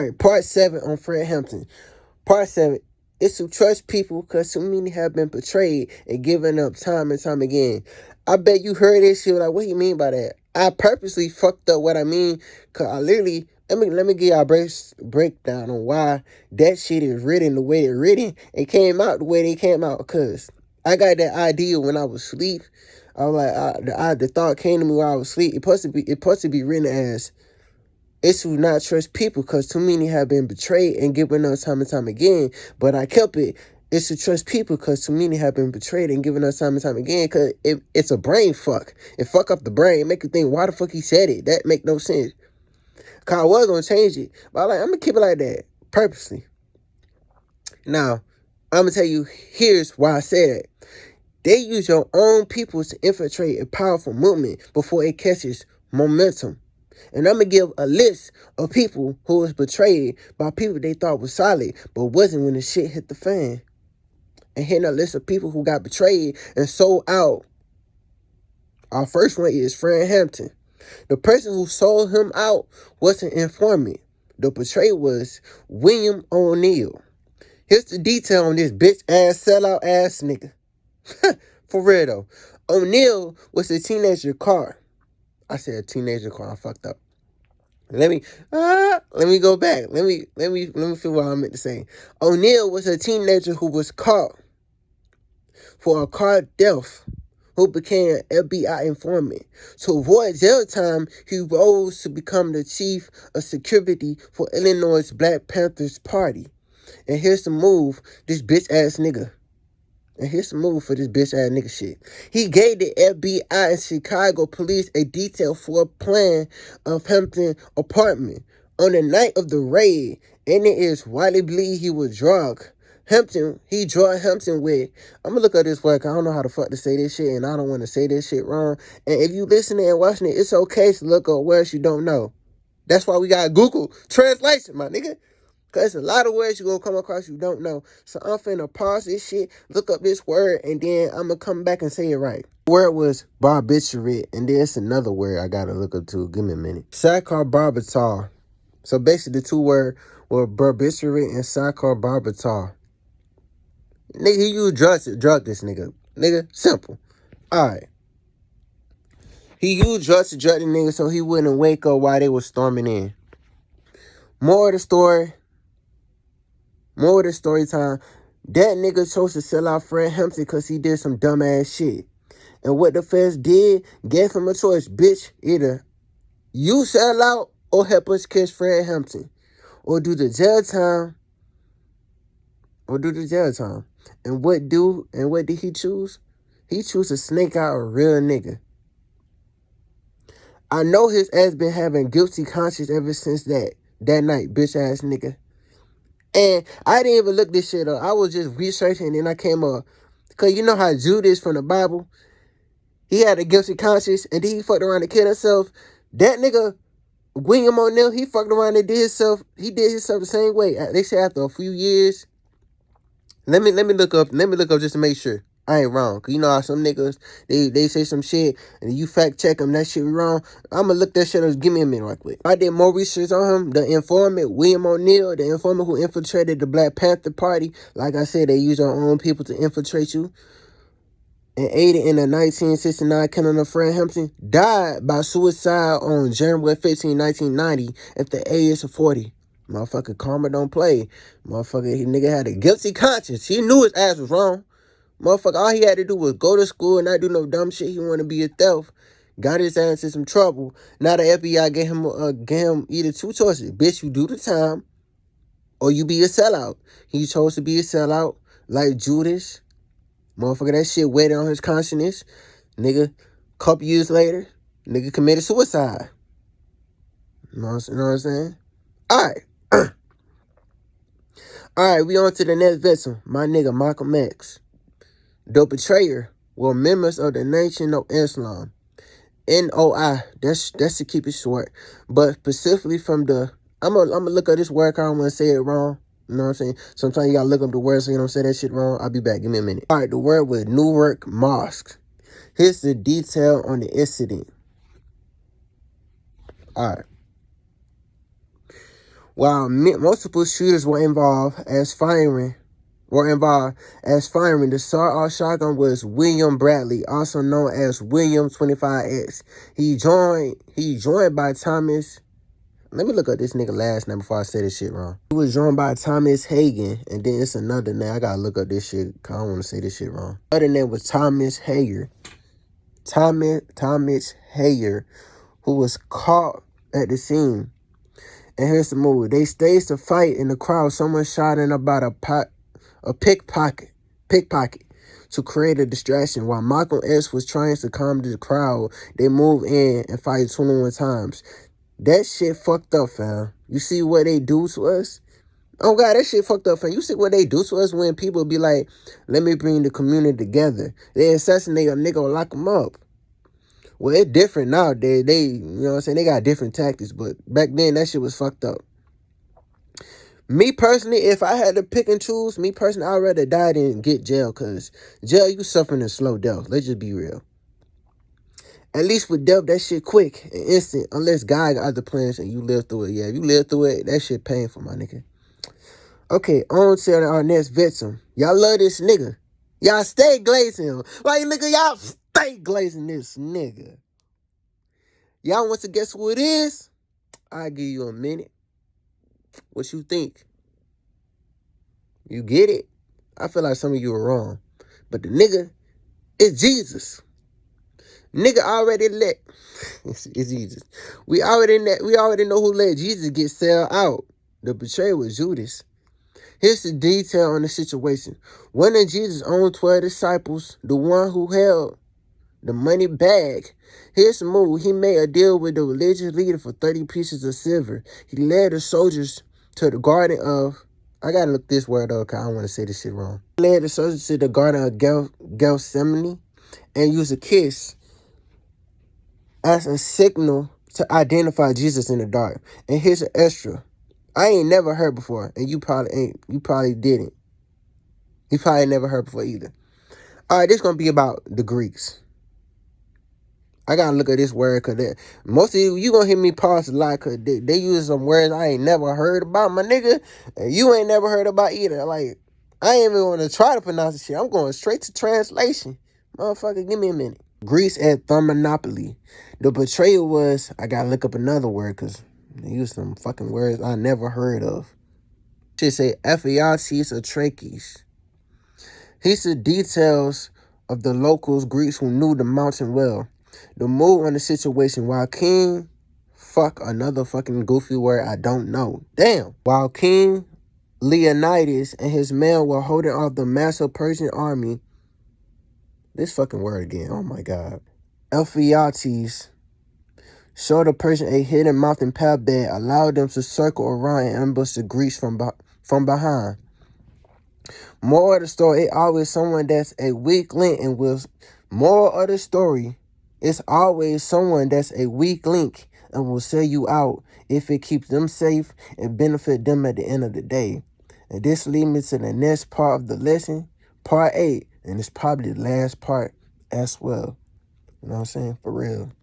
All right, part 7 on Fred Hampton. Part 7 is to trust people because too many have been betrayed and given up time and time again. I bet you heard this shit. Like, what do you mean by that? I purposely fucked up what I mean because I literally, let me give y'all a breakdown on why that shit is written the way it's written and came out the way they came out. Because I got that idea when I was asleep. I was like, the thought came to me while I was asleep. It's supposed to be written as, it's to not trust people because too many have been betrayed and given us time and time again. But I kept it. It's to trust people because too many have been betrayed and given us time and time again. Because it's a brain fuck. It fuck up the brain. It make you think, why the fuck he said it? That make no sense. Because I was going to change it. But I'm going to keep it like that. Purposely. Now, I'm going to tell you, here's why I said it. They use your own people to infiltrate a powerful movement before it catches momentum. And I'm going to give a list of people who was betrayed by people they thought was solid, but wasn't when the shit hit the fan. And here's a list of people who got betrayed and sold out. Our first one is Fred Hampton. The person who sold him out was an informant. The betrayer was William O'Neal. Here's the detail on this bitch ass sellout ass nigga. For real though. O'Neal was a teenager car. I said teenager car. I fucked up. Let me go back. Let me feel what I meant to say. O'Neal was a teenager who was caught for a car theft, who became an FBI informant. To avoid jail time, he rose to become the chief of security for Illinois' Black Panthers Party. And here's the move, this bitch ass nigga. And here's the move for this bitch ass nigga shit. He gave the FBI and Chicago police a detail for a plan of Hampton apartment on the night of the raid, and it is widely believed he was drugged. He drugged Hampton with, I'm gonna look at this work. I don't know how the fuck to say this shit, and I don't want to say this shit wrong. And if you listening and watching it, it's okay to look up words you don't know. That's why we got Google translation, my nigga. Because a lot of words you're going to come across you don't know. So I'm finna pause this shit, look up this word, and then I'm going to come back and say it right. The word was barbiturate, and there's another word I got to look up too. Give me a minute. Saccharomyces. So basically the two words were barbiturate and saccharomyces. Nigga, he used drugs to drug this nigga. Nigga, simple. All right. He used drugs to drug the nigga so he wouldn't wake up while they were storming in. More of the story time. That nigga chose to sell out Fred Hampton because he did some dumbass shit. And what the feds did, gave him a choice. Bitch, either you sell out or help us catch Fred Hampton. Or do the jail time. And what did he choose? He chose to snake out a real nigga. I know his ass been having guilty conscience ever since that night, bitch ass nigga. And I didn't even look this shit up. I was just researching and then I came up. Because you know how Judas from the Bible, he had a guilty conscience and then he fucked around and killed himself. That nigga, William O'Neal, he fucked around and did himself the same way. They say after a few years. Let me look up just to make sure I ain't wrong. Cause you know how some niggas, they say some shit and you fact check them, that shit wrong. I'ma look that shit up. Give me a minute right quick. I did more research on him. The informant, William O'Neal, the informant who infiltrated the Black Panther Party. Like I said, they use their own people to infiltrate you. And aided in the 1969 killing of Fred Hampton, died by suicide on January 15, 1990 at the age of 40. Motherfucker, karma don't play. Motherfucker, he nigga had a guilty conscience. He knew his ass was wrong. Motherfucker, all he had to do was go to school and not do no dumb shit. He wanted to be a thief. Got his ass in some trouble. Now the FBI gave him either two choices. Bitch, you do the time or you be a sellout. He chose to be a sellout like Judas. Motherfucker, that shit weighed on his conscience. Nigga, couple years later, nigga committed suicide. You know what I'm saying? All right. All right, we on to the next victim. My nigga, Malcolm X. The betrayer were members of the Nation of Islam. NOI. That's to keep it short. But specifically from the... I'm gonna look at this word. I don't want to say it wrong. You know what I'm saying? Sometimes you gotta look up the word so you don't say that shit wrong. I'll be back. Give me a minute. All right, the word was Newark Mosque. Here's the detail on the incident. All right. while multiple shooters were involved as firing. The sawed-off shotgun was William Bradley, also known as William 25X. He joined by Thomas. Let me look up this nigga last name before I say this shit wrong. He was joined by Thomas Hagen, and then it's another name. I gotta look up this shit because I don't want to say this shit wrong. Other name was Thomas Hager. Thomas Hager, who was caught at the scene. And here's the move. They staged a fight in the crowd. Someone shouting about a pickpocket to create a distraction. While Malcolm X was trying to calm the crowd, they moved in and fight 21 times. That shit fucked up, fam. You see what they do to us? Oh, God, that shit fucked up, fam. You see what they do to us when people be like, let me bring the community together. They assassinate a nigga or lock him up. Well, it's different now. They, you know what I'm saying? They got different tactics, but back then, that shit was fucked up. Me personally, if I had to pick and choose, I'd rather die than get jail, because jail, you suffering a slow death. Let's just be real. At least with death, that shit quick and instant, unless God got other plans and you live through it. Yeah, if you live through it, that shit painful, my nigga. Okay, on to our next victim. Y'all love this nigga. Y'all stay glazing him. Like, nigga, y'all stay glazing this nigga. Y'all want to guess who it is? I'll give you a minute. What you think? You get it? I feel like some of you are wrong. But the nigga is Jesus. Nigga already let it's Jesus. We already know who let Jesus get sold out. The betrayer was Judas. Here's the detail on the situation. One of Jesus' own 12 disciples, the one who held the money bag. Here's the move. He made a deal with the religious leader for 30 pieces of silver. He led the soldiers to the garden of, I gotta look this word up because I don't want to say this shit wrong. He led the soldiers to the garden of Gethsemane and used a kiss as a signal to identify Jesus in the dark. And here's an extra. I ain't never heard before, and you probably didn't. You probably never heard before either. All right, this is going to be about the Greeks. I got to look at this word because most of you going to hear me pause a lot because they use some words I ain't never heard about, my nigga. And you ain't never heard about either. Like, I ain't even going to try to pronounce this shit. I'm going straight to translation. Motherfucker, give me a minute. Greece at Thermopylae. The betrayer was, I got to look up another word because they use some fucking words I never heard of. Should say Ephialtes or Trachis. Here's the details of the locals, Greeks who knew the mountain well. The move on the situation, while King, another fucking goofy word I don't know. Damn. While King Leonidas and his men were holding off the massive Persian army, this fucking word again, oh my God. Ephialtes showed the Persian a hidden mountain path that allowed them to circle around and ambush the Greeks from behind. Moral of the story, it's always someone that's a weak link and will. Moral of the story, it's always someone that's a weak link and will sell you out if it keeps them safe and benefit them at the end of the day. And this leads me to the next part of the lesson, part 8, and it's probably the last part as well. You know what I'm saying? For real.